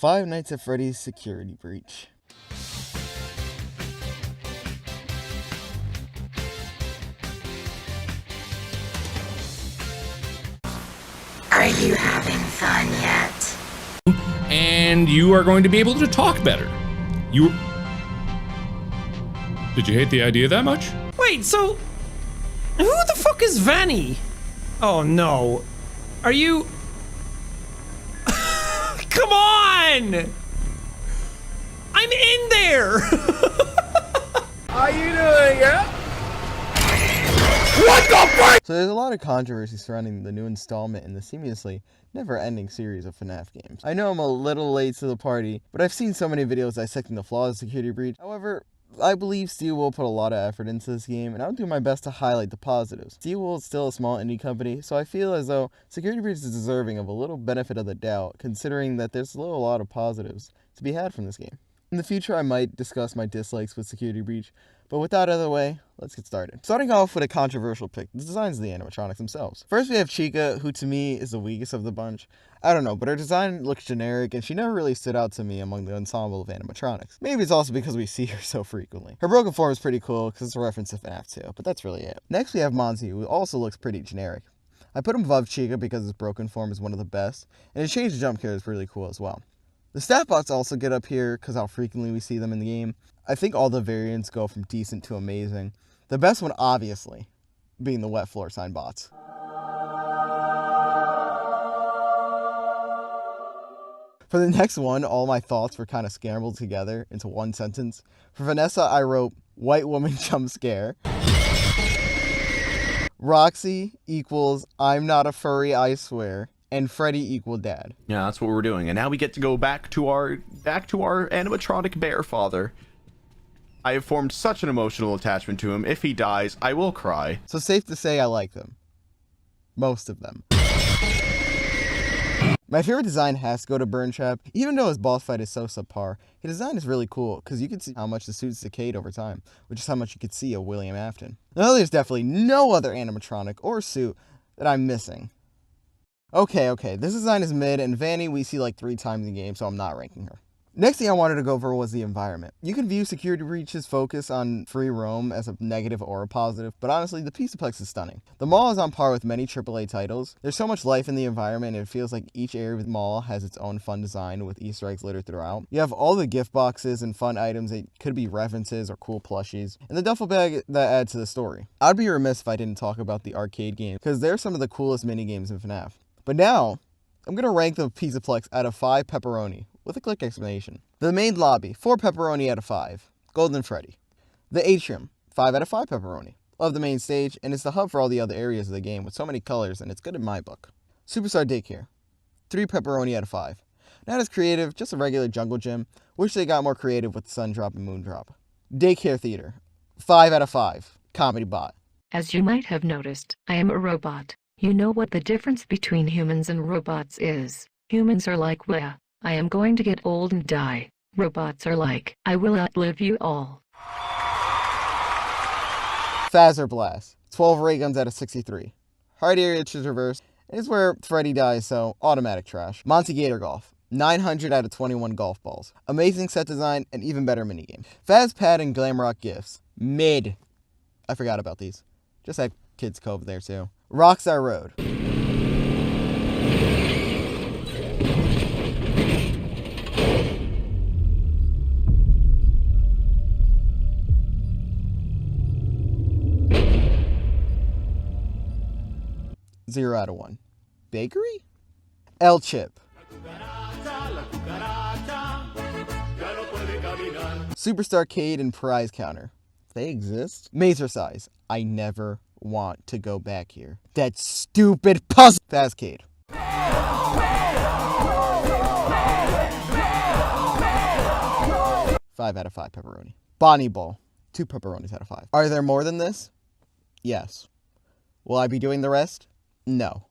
Five Nights at Freddy's security breach. Are you having fun yet? And you are going to be able to talk better. Did you hate the idea that much? Wait, so who the fuck is Vanny? Oh no. Are you... Come on! I'm in there! How you doing, yeah? What the fuck? So there's a lot of controversy surrounding the new installment in the seemingly never-ending series of Fnaf games. I know I'm a little late to the party, but I've seen so many videos dissecting the flaws of Security Breach. However, I believe Steelwool put a lot of effort into this game, and I'll do my best to highlight the positives. Steelwool is still a small indie company, so I feel as though Security Breach is deserving of a little benefit of the doubt, considering that there's still a lot of positives to be had from this game. In the future, I might discuss my dislikes with Security Breach, but with that out of the way, let's get started. Starting off with a controversial pick, the designs of the animatronics themselves. First, we have Chica, who to me is the weakest of the bunch. I don't know, but her design looks generic, and she never really stood out to me among the ensemble of animatronics. Maybe it's also because we see her so frequently. Her broken form is pretty cool, because it's a reference to Fnaf 2, but that's really it. Next, we have Monty, who also looks pretty generic. I put him above Chica because his broken form is one of the best, and his change to jump care is really cool as well. The stat bots also get up here because how frequently we see them in the game. I think all the variants go from decent to amazing. The best one, obviously, being the wet floor sign bots. For the next one, all my thoughts were kind of scrambled together into one sentence. For Vanessa, I wrote, white woman jump scare. Roxy equals, I'm not a furry, I swear. And Freddy equal dad. Yeah, that's what we're doing. And now we get to go back to our animatronic bear father. I have formed such an emotional attachment to him. If he dies, I will cry. So safe to say I like them. Most of them. My favorite design has to go to Burn Trap. Even though his boss fight is so subpar, his design is really cool because you can see how much the suit's decayed over time, which is how much you could see of William Afton. Now there's definitely no other animatronic or suit that I'm missing. Okay, this design is mid, and Vanny we see like 3 times in the game, so I'm not ranking her. Next thing I wanted to go over was the environment. You can view Security Breach's focus on free roam as a negative or a positive, but honestly, the Pizzaplex is stunning. The mall is on par with many AAA titles. There's so much life in the environment, and it feels like each area of the mall has its own fun design with Easter eggs littered throughout. You have all the gift boxes and fun items that could be references or cool plushies, and the duffel bag that add to the story. I'd be remiss if I didn't talk about the arcade game, because they're some of the coolest minigames in Fnaf. But now, I'm going to rank the Pizzaplex out of 5 pepperoni, with a quick explanation. The main lobby, 4 pepperoni out of 5. Golden Freddy. The atrium, 5 out of 5 pepperoni. Love the main stage, and it's the hub for all the other areas of the game with so many colors, and it's good in my book. Superstar Daycare, 3 pepperoni out of 5. Not as creative, just a regular jungle gym. Wish they got more creative with the sun drop and moon drop. Daycare Theater, 5 out of 5. Comedy bot. As you might have noticed, I am a robot. You know what the difference between humans and robots is. Humans are like, well, I am going to get old and die. Robots are like, I will outlive you all. Phaser Blast, 12 ray guns out of 63. Hard area to traverse, is where Freddy dies, so automatic trash. Monty Gator Golf, 900 out of 21 golf balls. Amazing set design and even better minigame. Faz Pad and Glamrock gifts, mid. I forgot about these. Just had Kids Cove there too. Rockstar Road. Zero out of 1. Bakery? El Chip. Superstar Cade and Prize Counter. They exist? Mazer-Size. I never want to go back here. That stupid puzzle. Fazcade. 5 out of 5 pepperoni. Bonnie Ball. 2 pepperonis out of 5. Are there more than this? Yes. Will I be doing the rest? No.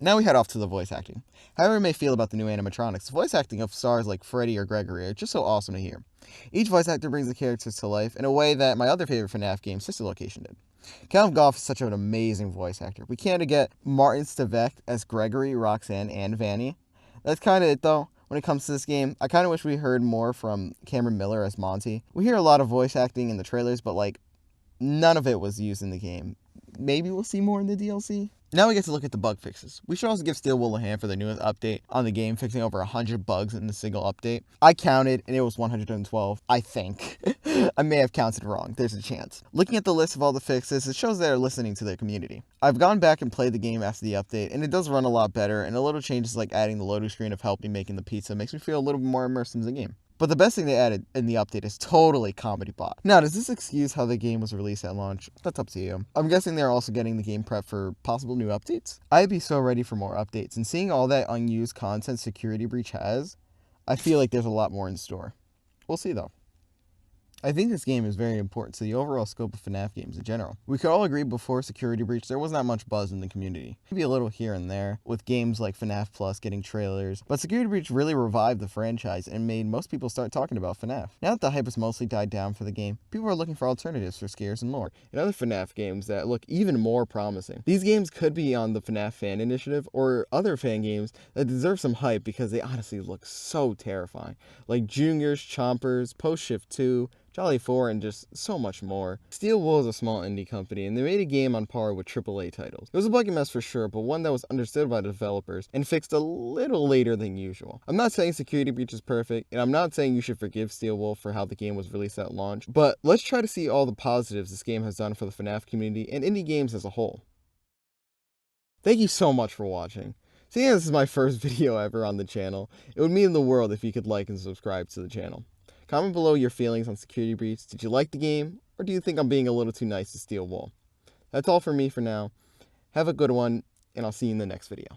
Now we head off to the voice acting. However you may feel about the new animatronics, the voice acting of stars like Freddy or Gregory are just so awesome to hear. Each voice actor brings the characters to life in a way that my other favorite Fnaf game, Sister Location, did. Count Goff is such an amazing voice actor. We can't get Martin Stavek as Gregory, Roxanne, and Vanny. That's kind of it though. when it comes to this game. I kind of wish we heard more from Cameron Miller as Monty. We hear a lot of voice acting in the trailers, but like none of it was used in the game. Maybe we'll see more in the DLC. Now we get to look at the bug fixes. We should also give Steel Wool a hand for the newest update on the game, fixing over 100 bugs in a single update. I counted, and it was 112, I think. I may have counted wrong. There's a chance. Looking at the list of all the fixes, it shows they're listening to their community. I've gone back and played the game after the update, and it does run a lot better, and a little changes like adding the loading screen of help me making the pizza makes me feel a little bit more immersed in the game. But the best thing they added in the update is totally Comedy Bot. Now, does this excuse how the game was released at launch? That's up to you. I'm guessing they're also getting the game prepped for possible new updates. I'd be so ready for more updates, and seeing all that unused content Security Breach has, I feel like there's a lot more in store. We'll see though. I think this game is very important to the overall scope of FNAF games in general. We could all agree before Security Breach there was not much buzz in the community. Maybe a little here and there, with games like FNAF Plus getting trailers, but Security Breach really revived the franchise and made most people start talking about FNAF. Now that the hype has mostly died down for the game, people are looking for alternatives for scares and lore, and other FNAF games that look even more promising. These games could be on the FNAF Fan Initiative, or other fan games that deserve some hype because they honestly look so terrifying, like Junior's, Chompers, Post Shift 2, Jolly 4, and just so much more. Steel Wool is a small indie company, and they made a game on par with AAA titles. It was a buggy mess for sure, but one that was understood by the developers and fixed a little later than usual. I'm not saying Security Breach is perfect, and I'm not saying you should forgive Steel Wool for how the game was released at launch, but let's try to see all the positives this game has done for the FNAF community and indie games as a whole. Thank you so much for watching. Seeing as this is my first video ever on the channel, it would mean the world if you could like and subscribe to the channel. Comment below your feelings on Security Breach. Did you like the game, or do you think I'm being a little too nice to Steel Wool? That's all for me for now. Have a good one, and I'll see you in the next video.